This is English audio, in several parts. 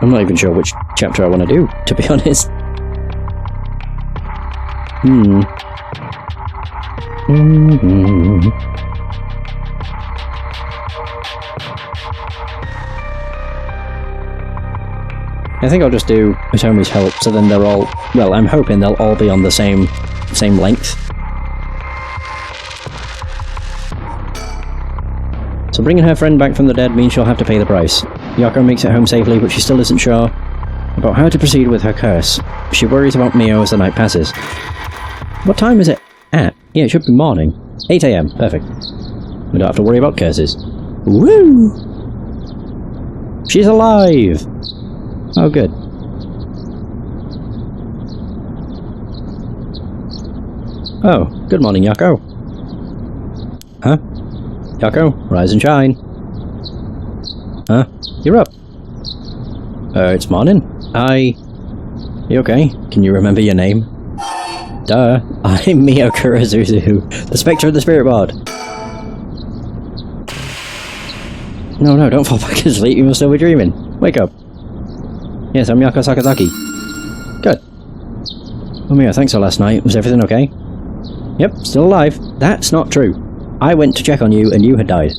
I'm not even sure which chapter I want to do, to be honest. I think I'll just do Hitomi's help, so then they're all... Well, I'm hoping they'll all be on the same length. So bringing her friend back from the dead means she'll have to pay the price. Yoko makes it home safely, but she still isn't sure about how to proceed with her curse. She worries about Mio as the night passes. What time is it at? Yeah, it should be morning. 8 AM, perfect. We don't have to worry about curses. Woo! She's alive! Oh, good. Oh, good morning, Yoko. Huh? Yoko, rise and shine. Huh? You're up. It's morning. You okay? Can you remember your name? Duh. I'm Mio Kurozuzu, the Spectre of the Spirit Board. No, don't fall back asleep. You must still be dreaming. Wake up. Yes, I'm Yoko Sakazaki. Good. Oh, Mio, thanks for last night. Was everything okay? Yep, still alive. That's not true. I went to check on you, and you had died.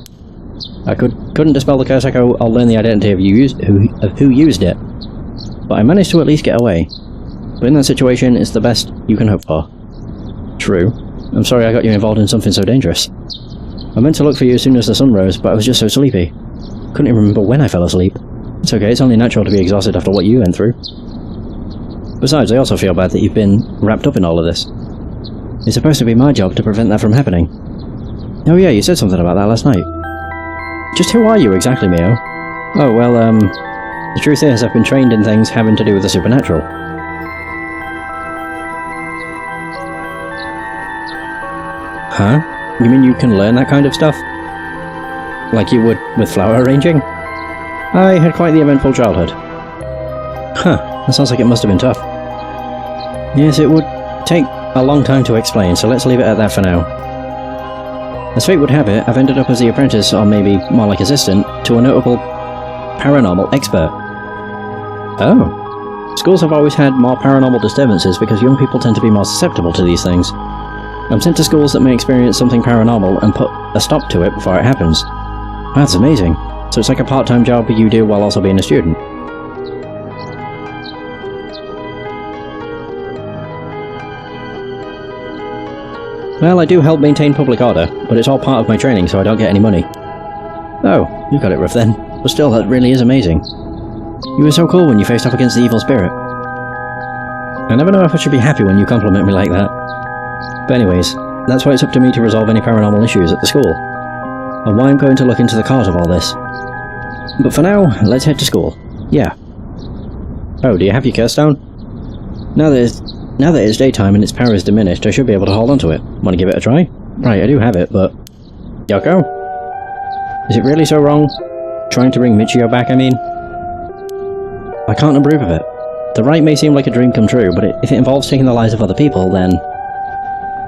I couldn't dispel the curse echo or learn the identity of who used it, but I managed to at least get away. But in that situation, it's the best you can hope for. True. I'm sorry I got you involved in something so dangerous. I meant to look for you as soon as the sun rose, but I was just so sleepy. Couldn't even remember when I fell asleep. It's okay, it's only natural to be exhausted after what you went through. Besides, I also feel bad that you've been wrapped up in all of this. It's supposed to be my job to prevent that from happening. Oh yeah, you said something about that last night. Just who are you exactly, Mio? Oh, well, the truth is I've been trained in things having to do with the supernatural. Huh? You mean you can learn that kind of stuff? Like you would with flower arranging? I had quite the eventful childhood. Huh, that sounds like it must have been tough. Yes, it would take a long time to explain, so let's leave it at that for now. As fate would have it, I've ended up as the apprentice, or maybe more like assistant, to a notable paranormal expert. Oh. Schools have always had more paranormal disturbances because young people tend to be more susceptible to these things. I'm sent to schools that may experience something paranormal and put a stop to it before it happens. That's amazing. So it's like a part-time job you do while also being a student. Well, I do help maintain public order, but it's all part of my training, so I don't get any money. Oh, you got it rough then. But still, that really is amazing. You were so cool when you faced off against the evil spirit. I never know if I should be happy when you compliment me like that. But anyways, that's why it's up to me to resolve any paranormal issues at the school. And why I'm going to look into the cause of all this. But for now, let's head to school. Yeah. Oh, do you have your curse down? Now that it's daytime and its power is diminished, I should be able to hold onto it. Want to give it a try? Right, I do have it, but... Yoko? Is it really so wrong? Trying to bring Michio back, I mean? I can't approve of it. The rite may seem like a dream come true, but if it involves taking the lives of other people, then...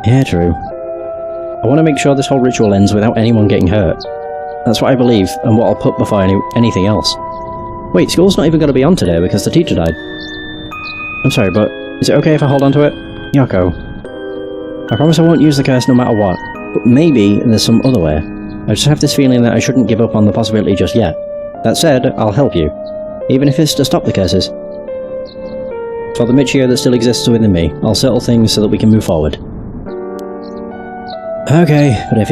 Yeah, true. I want to make sure this whole ritual ends without anyone getting hurt. That's what I believe, and what I'll put before anything else. Wait, school's not even going to be on today because the teacher died. I'm sorry, but is it okay if I hold on to it? Yoko. I promise I won't use the curse no matter what, but maybe there's some other way. I just have this feeling that I shouldn't give up on the possibility just yet. That said, I'll help you, even if it's to stop the curses. For the Michio that still exists within me, I'll settle things so that we can move forward. Okay, but if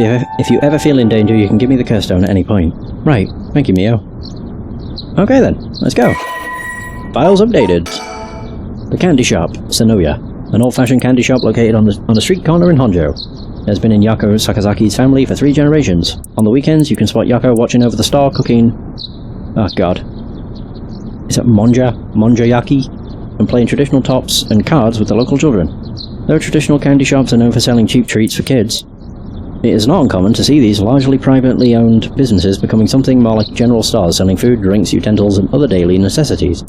you ever feel in danger, you can give me the curse stone at any point. Right, thank you, Mio. Okay then, let's go. Files updated. The Candy Shop, Sanoya, an old-fashioned candy shop located on a street corner in Honjo. It has been in Yoko Sakazaki's family for 3 generations. On the weekends, you can spot Yoko watching over the store, cooking... Oh god. Is it Monjayaki? And playing traditional tops and cards with the local children. Though traditional candy shops are known for selling cheap treats for kids, it is not uncommon to see these largely privately owned businesses becoming something more like general stores selling food, drinks, utensils, and other daily necessities.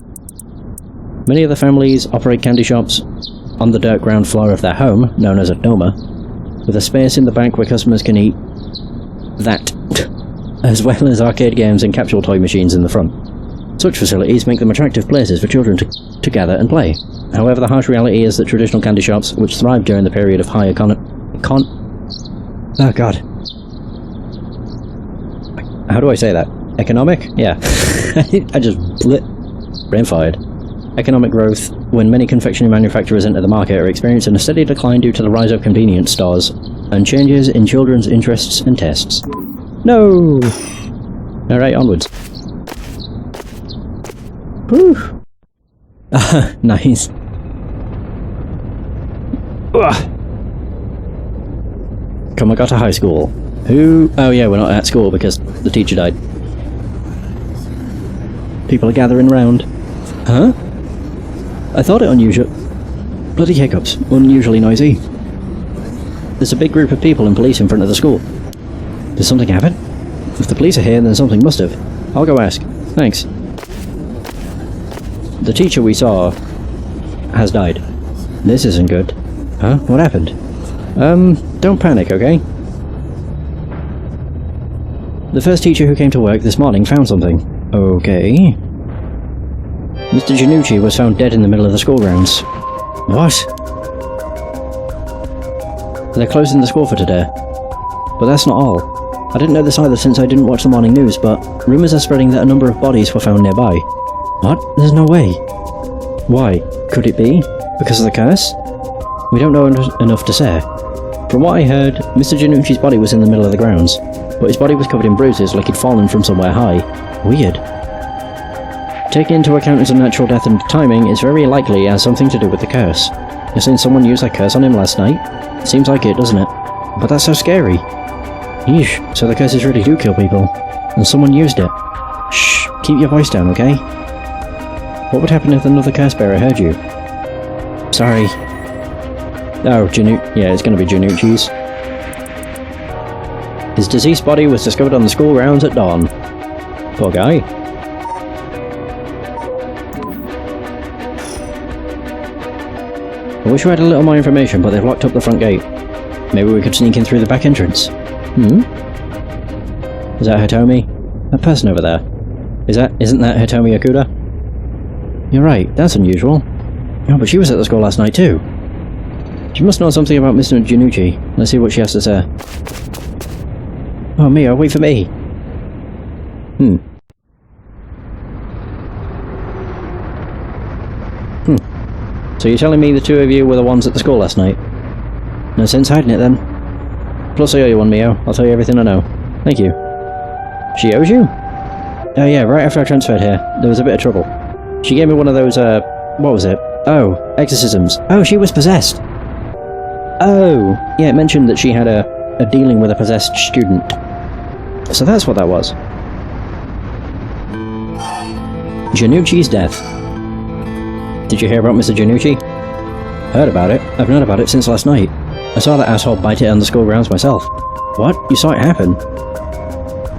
Many of the families operate candy shops on the dirt ground floor of their home, known as a doma, with a space in the back where customers can eat that, as well as arcade games and capsule toy machines in the front. Such facilities make them attractive places for children to gather and play. However, the harsh reality is that traditional candy shops, which thrived during the period of high oh god. How do I say that? Economic? Yeah. I just brain fired. Economic growth, when many confectionery manufacturers enter the market, are experiencing a steady decline due to the rise of convenience stores and changes in children's interests and tastes. No! Alright, onwards. Whew. Nice. Come, I got to high school. Who? Oh yeah, we're not at school because the teacher died. People are gathering round. Huh? I thought it unusual. Bloody hiccups. Unusually noisy. There's a big group of people and police in front of the school. Did something happen? If the police are here, then something must have. I'll go ask. Thanks. The teacher we saw has died. This isn't good. Huh? What happened? Don't panic, okay? The first teacher who came to work this morning found something. Okay. Mr. Janucci was found dead in the middle of the school grounds. What? They're closing the school for today. But that's not all. I didn't know this either since I didn't watch the morning news, but rumours are spreading that a number of bodies were found nearby. What? There's no way. Why? Could it be? Because of the curse? We don't know enough to say. From what I heard, Mr. Janucci's body was in the middle of the grounds, but his body was covered in bruises like he'd fallen from somewhere high. Weird. Taking into account his unnatural death and timing, it's very likely it has something to do with the curse. You're saying someone used that curse on him last night? Seems like it, doesn't it? But that's so scary. Yeesh, so the curses really do kill people. And someone used it. Shh, keep your voice down, okay? What would happen if another curse bearer heard you? Sorry. Oh, yeah, it's gonna be Janucci's. His deceased body was discovered on the school grounds at dawn. Poor guy. I wish we had a little more information, but they've locked up the front gate. Maybe we could sneak in through the back entrance. Is that Hitomi? That person over there. Isn't that Hitomi Okuda? You're right, that's unusual. Oh, but she was at the school last night too. She must know something about Mr. Janucci. Let's see what she has to say. Oh, Mio, wait for me! So you're telling me the two of you were the ones at the school last night? No sense hiding it then. Plus I owe you one, Mio. I'll tell you everything I know. Thank you. She owes you? Oh yeah, right after I transferred here, there was a bit of trouble. She gave me one of those, what was it? Oh, exorcisms. Oh, she was possessed! Oh! Yeah, it mentioned that she had a dealing with a possessed student. So that's what that was. Janucci's death. Did you hear about Mr. Janucci? Heard about it. I've known about it since last night. I saw that asshole bite it on the school grounds myself. What? You saw it happen?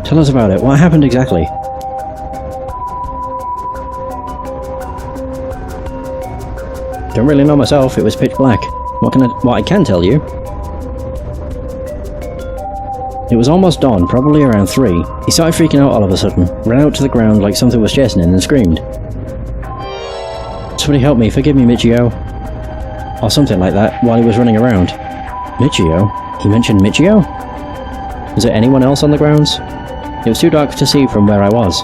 Tell us about it. What happened exactly? Don't really know myself. It was pitch black. What I can tell you? It was almost dawn, probably around 3. He started freaking out all of a sudden, ran out to the ground like something was chasing him and screamed. Somebody help me, forgive me, Michio. Or something like that, while he was running around. Michio? He mentioned Michio? Was there anyone else on the grounds? It was too dark to see from where I was.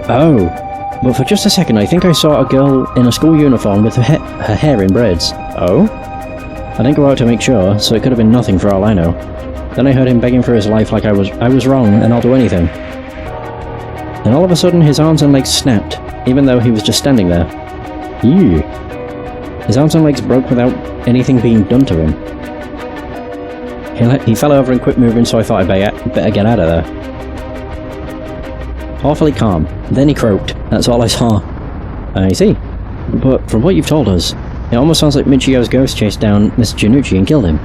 Oh, but for just a second I think I saw a girl in a school uniform with her hair in braids. Oh? I didn't go out to make sure, so it could have been nothing for all I know. Then I heard him begging for his life like I was wrong and I'll do anything. Then all of a sudden his arms and legs snapped, even though he was just standing there. Ew. His arms and legs broke without anything being done to him. He fell over and quit moving, so I thought I'd better get out of there. Awfully calm. Then he croaked. That's all I saw. I see. But from what you've told us, it almost sounds like Michio's ghost chased down Mr. Janucci and killed him.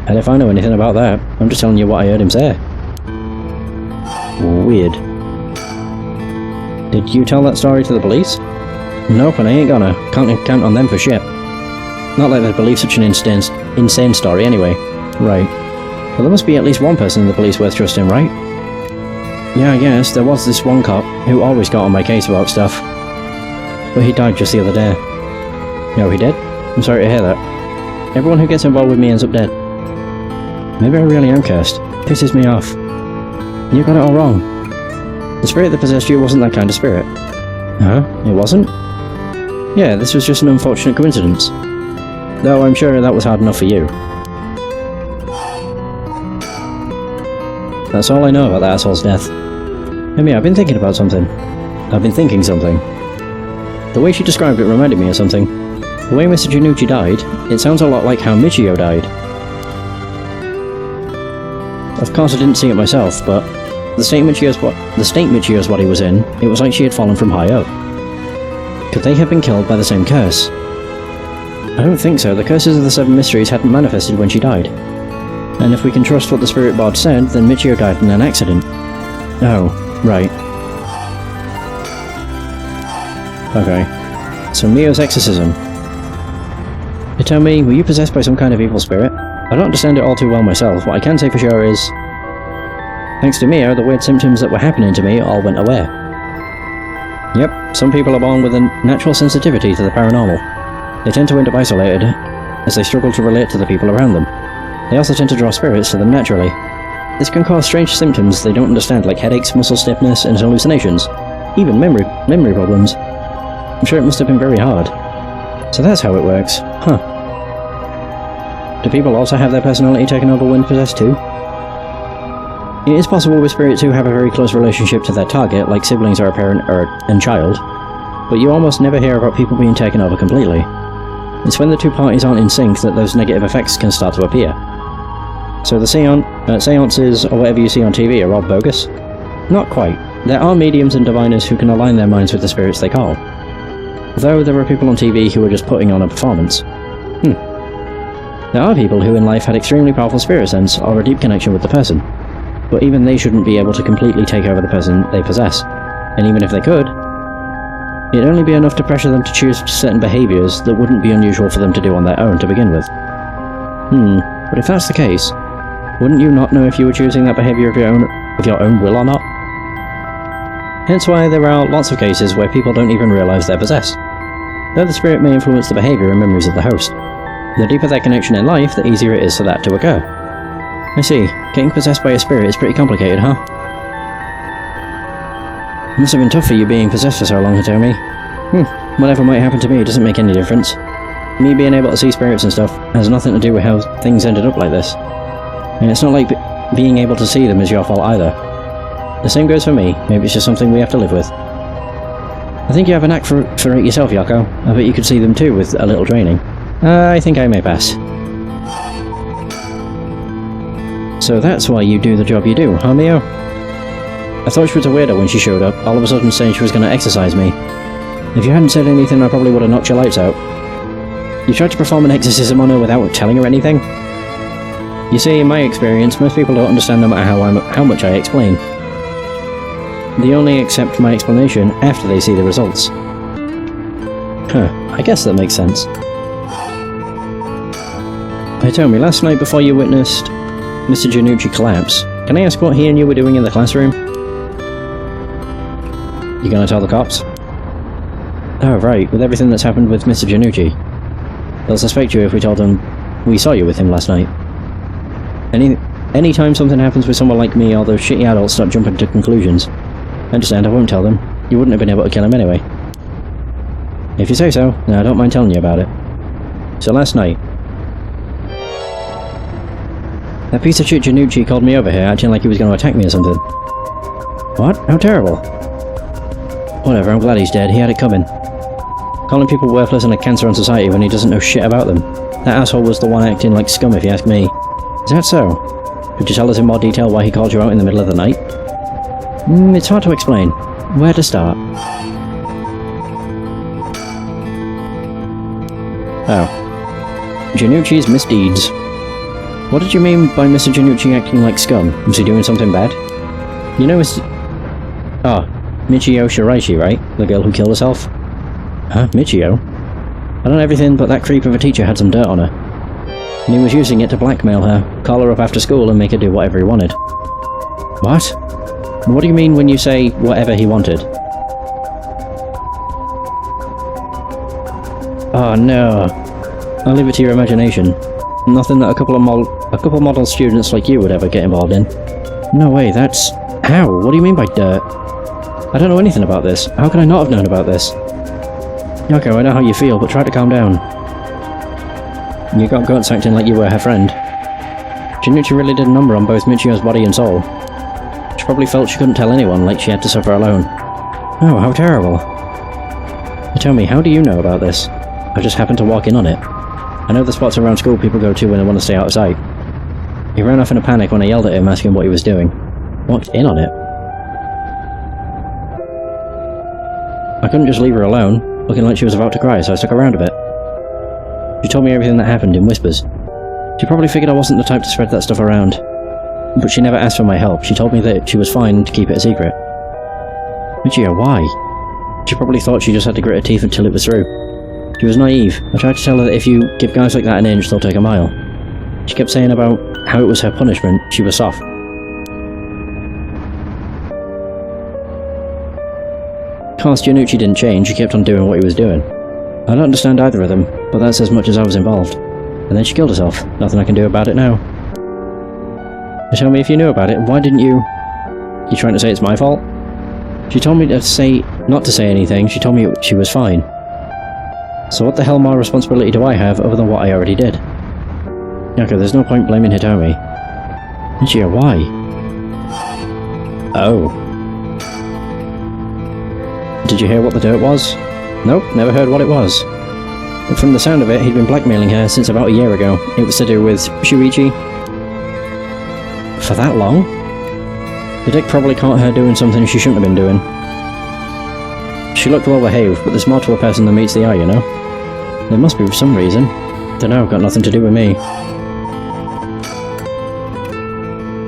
And if I know anything about that, I'm just telling you what I heard him say. Weird. Did you tell that story to the police? Nope, and I ain't gonna. Can't count on them for shit. Not like they'd believe such an insane story anyway. Right. Well, there must be at least one person in the police worth trusting, right? Yeah, I guess, there was this one cop who always got on my case about stuff. But he died just the other day. No, he did? I'm sorry to hear that. Everyone who gets involved with me ends up dead. Maybe I really am cursed. Pisses me off. You got it all wrong. The spirit that possessed you wasn't that kind of spirit. Huh? It wasn't? Yeah, this was just an unfortunate coincidence. Though I'm sure that was hard enough for you. That's all I know about that asshole's death. Amy, I've been thinking about something. I've been thinking something. The way she described it reminded me of something. The way Mr. Janucci died, it sounds a lot like how Michio died. Of course I didn't see it myself, but the state Michio's body was in, it was like she had fallen from high up. Could they have been killed by the same curse? I don't think so. The curses of the Seven Mysteries hadn't manifested when she died. And if we can trust what the spirit board said, then Michio died in an accident. Oh, right. Okay. So Mio's exorcism. You tell me, were you possessed by some kind of evil spirit? I don't understand it all too well myself. What I can say for sure is, thanks to Mio, the weird symptoms that were happening to me all went away. Yep, some people are born with a natural sensitivity to the paranormal. They tend to end up isolated, as they struggle to relate to the people around them. They also tend to draw spirits to them naturally. This can cause strange symptoms they don't understand, like headaches, muscle stiffness, and hallucinations. Even memory problems. I'm sure it must have been very hard. So that's how it works. Huh. Do people also have their personality taken over when possessed too? It is possible with spirits who have a very close relationship to their target, like siblings or a parent and child, but you almost never hear about people being taken over completely. It's when the two parties aren't in sync that those negative effects can start to appear. So the seances, or whatever you see on TV, are all bogus? Not quite. There are mediums and diviners who can align their minds with the spirits they call. Though there are people on TV who are just putting on a performance. There are people who in life had extremely powerful spirit sense or a deep connection with the person, but even they shouldn't be able to completely take over the person they possess. And even if they could, it'd only be enough to pressure them to choose certain behaviours that wouldn't be unusual for them to do on their own to begin with. But if that's the case, wouldn't you not know if you were choosing that behaviour of your own will or not? Hence why there are lots of cases where people don't even realise they're possessed. Though the spirit may influence the behaviour and memories of the host. The deeper their connection in life, the easier it is for that to occur. I see. Getting possessed by a spirit is pretty complicated, huh? It must have been tough for you being possessed for so long, Hitomi. Whatever might happen to me doesn't make any difference. Me being able to see spirits and stuff has nothing to do with how things ended up like this. And it's not like being able to see them is your fault either. The same goes for me. Maybe it's just something we have to live with. I think you have a knack for it yourself, Yoko. I bet you could see them too with a little training. I think I may pass. So that's why you do the job you do, huh, Mio? I thought she was a weirdo when she showed up, all of a sudden saying she was going to exorcise me. If you hadn't said anything, I probably would have knocked your lights out. You tried to perform an exorcism on her without telling her anything? You see, in my experience, most people don't understand no matter how much I explain. They only accept my explanation after they see the results. I guess that makes sense. Hey, tell me, last night before you witnessed Mr. Janucci collapse, can I ask what he and you were doing in the classroom? You gonna tell the cops? Oh, right, with everything that's happened with Mr. Janucci. They'll suspect you if we told them we saw you with him last night. Anytime something happens with someone like me, all those shitty adults start jumping to conclusions. Understand, I won't tell them. You wouldn't have been able to kill him anyway. If you say so, then I don't mind telling you about it. So last night, that piece of shit Janucci called me over here acting like he was going to attack me or something. What? How terrible. Whatever, I'm glad he's dead. He had it coming. Calling people worthless and a cancer on society when he doesn't know shit about them. That asshole was the one acting like scum if you ask me. Is that so? Could you tell us in more detail why he called you out in the middle of the night? It's hard to explain. Where to start? Oh. Janucci's misdeeds. What did you mean by Mr. Janucci acting like scum? Was he doing something bad? You know Mr. Michio Shiraishi, right? The girl who killed herself? Huh? Michio? I don't know everything, but that creep of a teacher had some dirt on her. And he was using it to blackmail her, call her up after school and make her do whatever he wanted. What? What do you mean when you say whatever he wanted? Oh no. I'll leave it to your imagination. Nothing that a couple model students like you would ever get involved in. No way, that's... How? What do you mean by dirt? I don't know anything about this. How could I not have known about this? Yoko, I know how you feel, but try to calm down. You got guts acting like you were her friend. Junichi really did a number on both Michio's body and soul. She probably felt she couldn't tell anyone, like she had to suffer alone. Oh, how terrible. Tell me, how do you know about this? I just happened to walk in on it. I know the spots around school people go to when they want to stay out of sight. He ran off in a panic when I yelled at him asking what he was doing. Walked in on it? I couldn't just leave her alone, looking like she was about to cry, so I stuck around a bit. She told me everything that happened in whispers. She probably figured I wasn't the type to spread that stuff around. But she never asked for my help. She told me that she was fine to keep it a secret. Michio, why? She probably thought she just had to grit her teeth until it was through. She was naive. I tried to tell her that if you give guys like that an inch, they'll take a mile. She kept saying about how it was her punishment. She was soft. Of course, Junichi didn't change. He kept on doing what he was doing. I don't understand either of them, but that's as much as I was involved. And then she killed herself. Nothing I can do about it now. But tell me, if you knew about it, why didn't you... You trying to say it's my fault? She told me not to say anything. She told me she was fine. So what the hell more responsibility do I have other than what I already did? Yoko, there's no point blaming Hitomi. Michio, why? Oh. Did you hear what the dirt was? Nope, never heard what it was. But from the sound of it, he'd been blackmailing her since about a year ago. It was to do with Shuichi. For that long? The dick probably caught her doing something she shouldn't have been doing. She looked well behaved, but there's more to a person than meets the eye, you know? There must be some reason. Dunno, got nothing to do with me.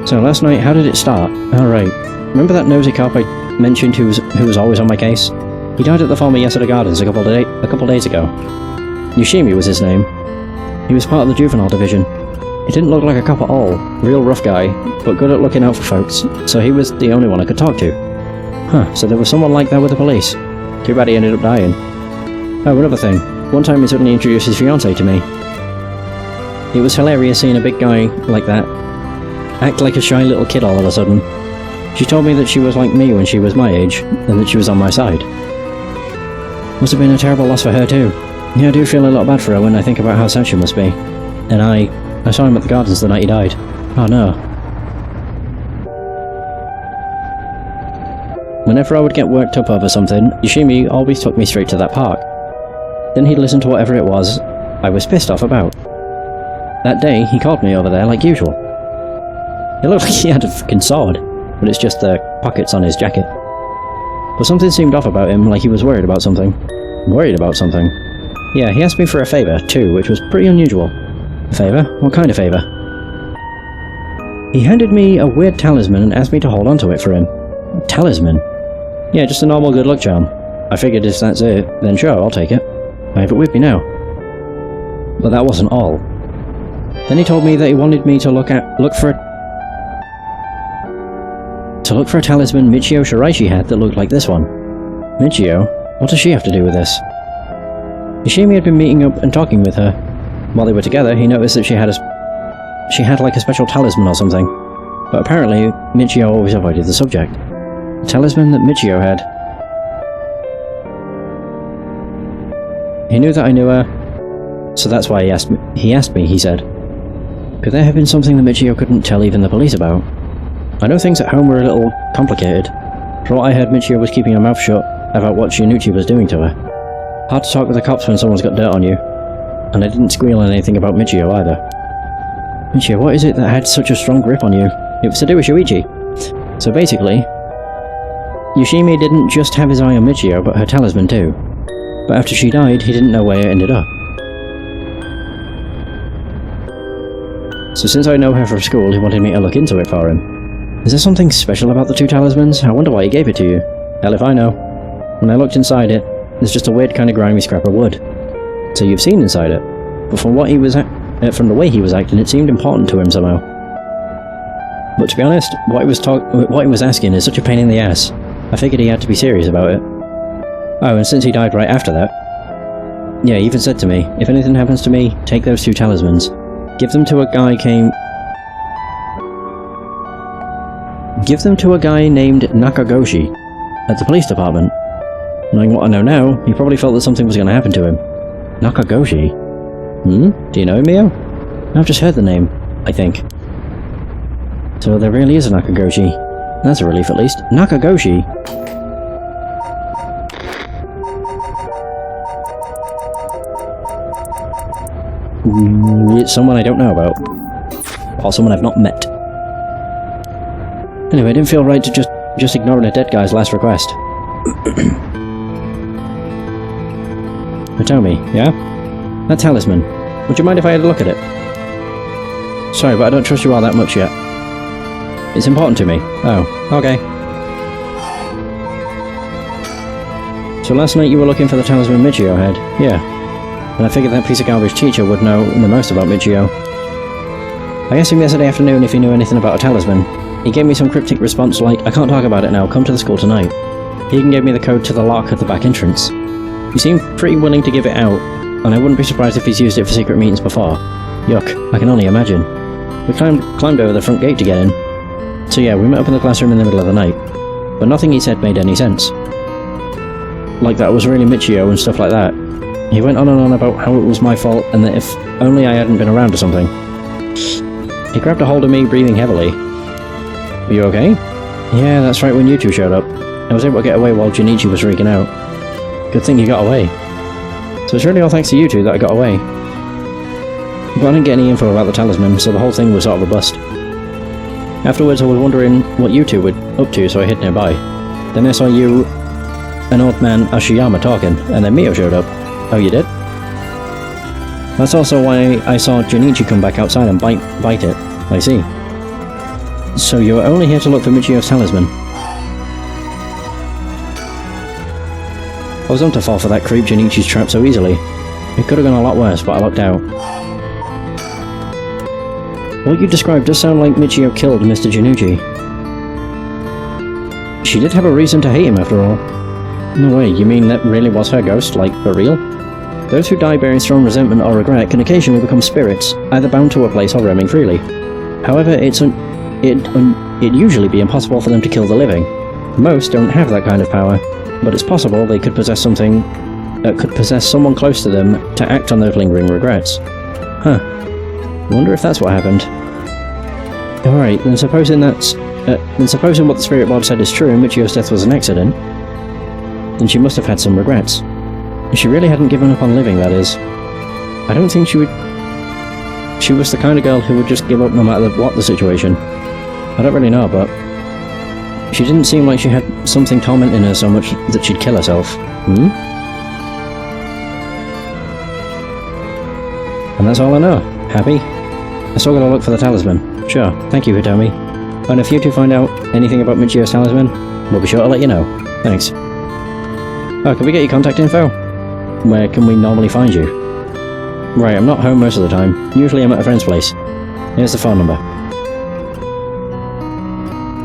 So last night, how did it start? Oh right. Remember that nosy cop I mentioned who was always on my case? He died at the former Yasuda Gardens a couple days ago. Yoshimi was his name. He was part of the juvenile division. He didn't look like a cop at all. Real rough guy, but good at looking out for folks, so he was the only one I could talk to. Huh, so there was someone like that with the police. Too bad he ended up dying. Oh, another thing. One time he suddenly introduced his fiancée to me. It was hilarious seeing a big guy like that act like a shy little kid all of a sudden. She told me that she was like me when she was my age, and that she was on my side. Must have been a terrible loss for her too. Yeah, I do feel a lot bad for her when I think about how sad she must be. And I saw him at the gardens the night he died. Oh no. Whenever I would get worked up over something, Yoshimi always took me straight to that park. Then he'd listen to whatever it was I was pissed off about. That day, he called me over there like usual. It looked like he had a fucking sword, but it's just the pockets on his jacket. But something seemed off about him, like he was worried about something. Worried about something? Yeah, he asked me for a favour, too, which was pretty unusual. A favour? What kind of favour? He handed me a weird talisman and asked me to hold on to it for him. A talisman? Yeah, just a normal good luck charm. I figured if that's it, then sure, I'll take it. I have it with me now. But that wasn't all. Then he told me that he wanted me to look for a talisman Michio Shiraishi had that looked like this one. Michio? What does she have to do with this? Yoshimi had been meeting up and talking with her. While they were together, he noticed that she had like a special talisman or something. But apparently, Michio always avoided the subject. A talisman that Michio had. He knew that I knew her, so that's why he asked me, he said. Could there have been something that Michio couldn't tell even the police about? I know things at home were a little complicated. From what I heard, Michio was keeping her mouth shut about what Shinichi was doing to her. Hard to talk with the cops when someone's got dirt on you. And I didn't squeal on anything about Michio either. Michio, what is it that had such a strong grip on you? It was to do with Shuichi. So basically, Yoshimi didn't just have his eye on Michio, but her talisman too. But after she died, he didn't know where it ended up. So since I know her from school, he wanted me to look into it for him. Is there something special about the two talismans? I wonder why he gave it to you. Hell if I know. When I looked inside it, there's just a weird kind of grimy scrap of wood. So you've seen inside it, but from the way he was acting, it seemed important to him somehow. But to be honest, what he was asking is such a pain in the ass. I figured he had to be serious about it. Oh, and since he died right after that... Yeah, he even said to me, if anything happens to me, take those 2 talismans. Give them to a guy named Nakagoshi at the police department. Knowing what I know now, he probably felt that something was going to happen to him. Nakagoshi? Do you know him, Mio? I've just heard the name, I think. So there really is a Nakagoshi. That's a relief at least. Nakagoshi? It's someone I don't know about. Or someone I've not met. Anyway, it didn't feel right to just ignoring a dead guy's last request. Hitomi, yeah? That talisman. Would you mind if I had a look at it? Sorry, but I don't trust you all that much yet. It's important to me. Oh, okay. So last night you were looking for the talisman Michio had? Yeah. And I figured that piece of garbage teacher would know the most about Michio. I asked him yesterday afternoon if he knew anything about a talisman. He gave me some cryptic response like, I can't talk about it now, come to the school tonight. He even gave me the code to the lock at the back entrance. He seemed pretty willing to give it out, and I wouldn't be surprised if he's used it for secret meetings before. Yuck, I can only imagine. We climbed over the front gate to get in. So yeah, we met up in the classroom in the middle of the night. But nothing he said made any sense. Like that it was really Michio and stuff like that. He went on and on about how it was my fault and that if only I hadn't been around or something. He grabbed a hold of me, breathing heavily. Are you okay? Yeah, that's right when you 2 showed up. I was able to get away while Junichi was freaking out. Good thing you got away. So it's really all thanks to you 2 that I got away. But I didn't get any info about the talisman, so the whole thing was sort of a bust. Afterwards I was wondering what you 2 were up to, so I hid nearby. Then I saw you, an old man Ashiyama talking, and then Mio showed up. Oh, you did? That's also why I saw Junichi come back outside and bite it. I see. So you were only here to look for Michio's talisman? I was on to fall for that creep Junichi's trap so easily. It could have gone a lot worse, but I lucked out. What you described does sound like Michio killed Mr. Junichi. She did have a reason to hate him after all. No way, you mean that really was her ghost, like, for real? Those who die bearing strong resentment or regret can occasionally become spirits, either bound to a place or roaming freely. However, it'd usually be impossible for them to kill the living. Most don't have that kind of power, but it's possible they could possess something that could possess someone close to them to act on those lingering regrets. Huh. Wonder if that's what happened. Alright, then supposing what the spirit board said is true and Michio's death was an accident, then she must have had some regrets. If she really hadn't given up on living, that is. I don't think she would... She was the kind of girl who would just give up no matter what the situation. I don't really know, but... She didn't seem like she had something tormenting her so much that she'd kill herself. And that's all I know. Happy? I still gotta look for the talisman. Sure, thank you, Hitomi. And if you 2 find out anything about Michio's talisman, we'll be sure to let you know. Thanks. Oh, can we get your contact info? Where can we normally find you? Right, I'm not home most of the time. Usually I'm at a friend's place. Here's the phone number.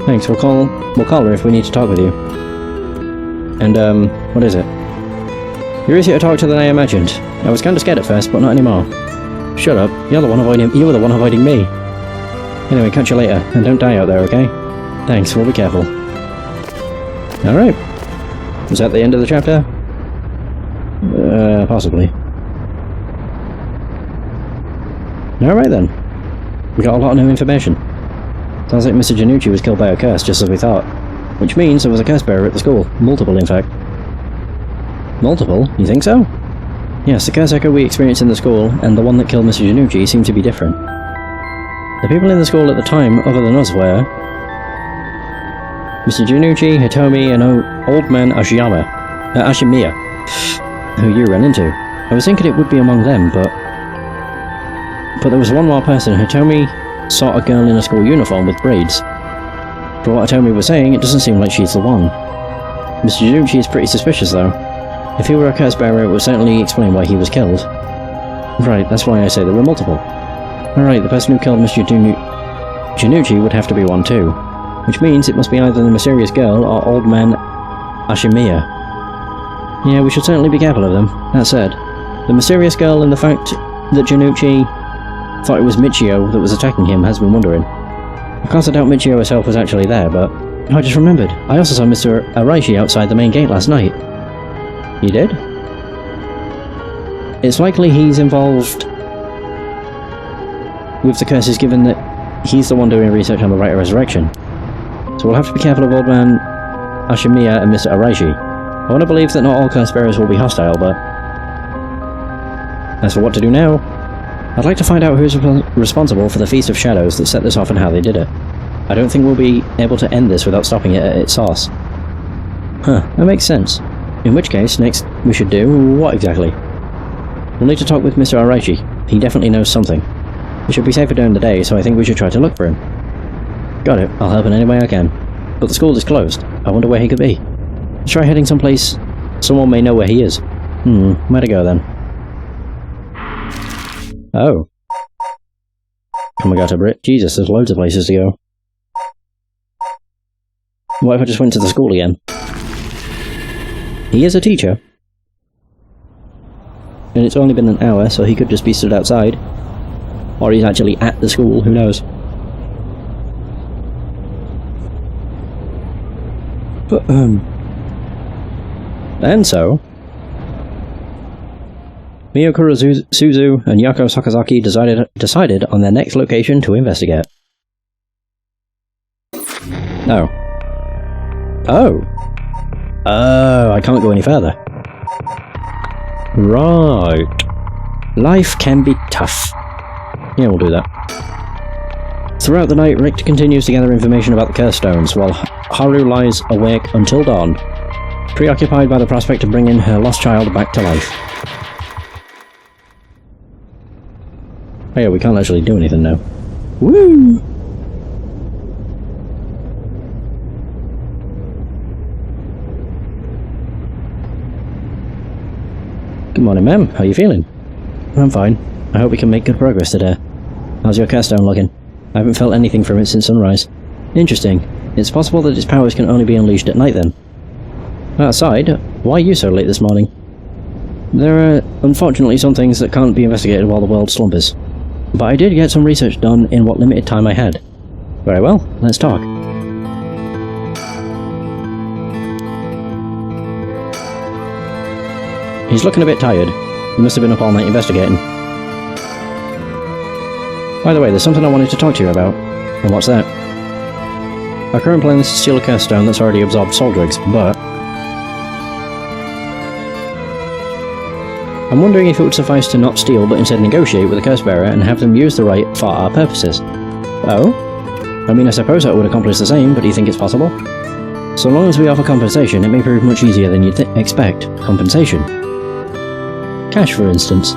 Thanks, we'll call her if we need to talk with you. And, what is it? You're easier to talk to than I imagined. I was kinda scared at first, but not anymore. Shut up, you were the one avoiding me. Anyway, catch you later, and don't die out there, okay? Thanks, we'll be careful. Alright. Was that the end of the chapter? Possibly. Alright then. We got a lot of new information. Sounds like Mr. Junichi was killed by a curse, just as we thought. Which means there was a curse bearer at the school. Multiple, in fact. Multiple? You think so? Yes, the curse echo we experienced in the school, and the one that killed Mr. Junichi seem to be different. The people in the school at the time, other than us, were... Mr. Junichi, Hitomi, and old man Ashimiya, who you ran into. I was thinking it would be among them, but there was one more person. Hitomi saw a girl in a school uniform with braids. From what Hitomi was saying, it doesn't seem like she's the one. Mr. Junichi is pretty suspicious, though. If he were a curse bearer, it would certainly explain why he was killed. Right, that's why I say there were multiple. Alright, the person who killed Mr. Janucci would have to be one too, which means it must be either the mysterious girl or old man Ashimiya. Yeah, we should certainly be careful of them. That said, the mysterious girl and the fact that Janucci thought it was Michio that was attacking him has been wondering. Of course I doubt Michio herself was actually there, but I just remembered. I also saw Mr. Araishi outside the main gate last night. You did? It's likely he's involved with the curses, given that he's the one doing research on the Rite of Resurrection. So we'll have to be careful of old man Ashimiya and Mr. Araishi. I want to believe that not all curse bearers will be hostile, but as for what to do now, I'd like to find out who's responsible for the Feast of Shadows that set this off and how they did it. I don't think we'll be able to end this without stopping it at its source. Huh, that makes sense. In which case, next we should do what exactly? We'll need to talk with Mr. Araishi. He definitely knows something. It should be safer during the day, so I think we should try to look for him. Got it, I'll help in any way I can. But the school is closed. I wonder where he could be. Let's try heading someplace someone may know where he is. Where to go then? Oh. Kamagata Brit. Jesus, there's loads of places to go. What if I just went to the school again? He is a teacher. And it's only been an hour, so he could just be stood outside. Or he's actually at the school, who knows. But, and so, Miyokuro Suzu and Yako Sakazaki decided on their next location to investigate. Oh. Oh! Oh, I can't go any further. Right. Life can be tough. Yeah, we'll do that. Throughout the night, Richter continues to gather information about the curse stones, while Haru lies awake until dawn, preoccupied by the prospect of bringing her lost child back to life. Oh yeah, we can't actually do anything now. Woo! Good morning, ma'am. How are you feeling? I'm fine. I hope we can make good progress today. How's your curse stone looking? I haven't felt anything from it since sunrise. Interesting. It's possible that its powers can only be unleashed at night then. That aside, why are you so late this morning? There are, unfortunately, some things that can't be investigated while the world slumbers. But I did get some research done in what limited time I had. Very well, let's talk. He's looking a bit tired. He must have been up all night investigating. By the way, there's something I wanted to talk to you about. And what's that? Our current plan is to steal a curse stone that's already absorbed soul drugs, but I'm wondering if it would suffice to not steal but instead negotiate with the curse bearer and have them use the right for our purposes. Oh? I mean, I suppose that would accomplish the same, but do you think it's possible? So long as we offer compensation, it may prove much easier than you'd expect. Compensation. Cash, for instance.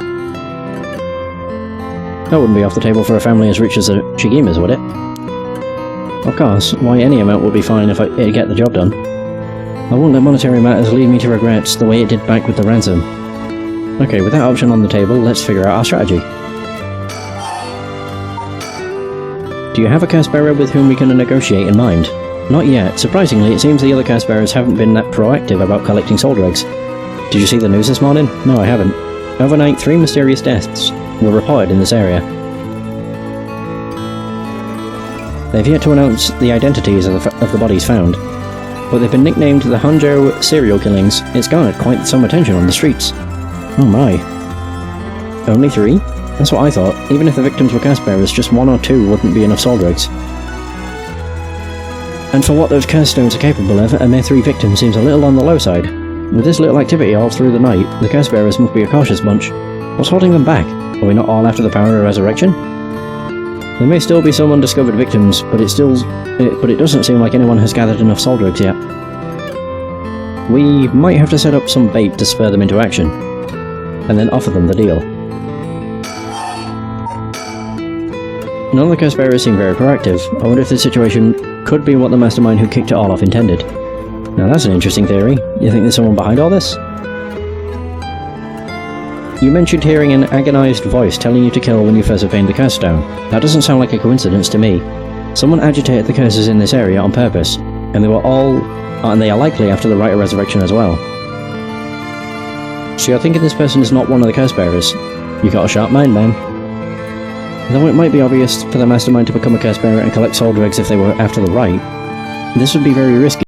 That wouldn't be off the table for a family as rich as the Shigimas, would it? Of course, why any amount would be fine if it'd get the job done. I won't let monetary matters lead me to regrets the way it did back with the ransom. Okay, with that option on the table, let's figure out our strategy. Do you have a curse bearer with whom we can negotiate in mind? Not yet. Surprisingly, it seems the other curse bearers haven't been that proactive about collecting soul drugs. Did you see the news this morning? No, I haven't. Overnight, 3 mysterious deaths were reported in this area. They've yet to announce the identities of the bodies found, but they've been nicknamed the Honjo serial killings. It's garnered quite some attention on the streets. Oh my. Only 3? That's what I thought. Even if the victims were curse bearers, just 1 or 2 wouldn't be enough soul drugs. And for what those curse stones are capable of, a mere 3 victims seems a little on the low side. With this little activity all through the night, the curse bearers must be a cautious bunch. What's holding them back? Are we not all after the power of resurrection? There may still be some undiscovered victims, but it doesn't seem like anyone has gathered enough soul drugs yet. We might have to set up some bait to spur them into action, and then offer them the deal. None of the curse bearers seem very proactive. I wonder if this situation could be what the mastermind who kicked it all off intended. Now that's an interesting theory. You think there's someone behind all this? You mentioned hearing an agonized voice telling you to kill when you first obtained the curse stone. That doesn't sound like a coincidence to me. Someone agitated the curses in this area on purpose, and they are likely after the Rite of Resurrection as well. So you're thinking this person is not one of the curse bearers? You got a sharp mind, man. Though it might be obvious for the mastermind to become a curse bearer and collect soul dregs if they were after the rite, this would be very risky.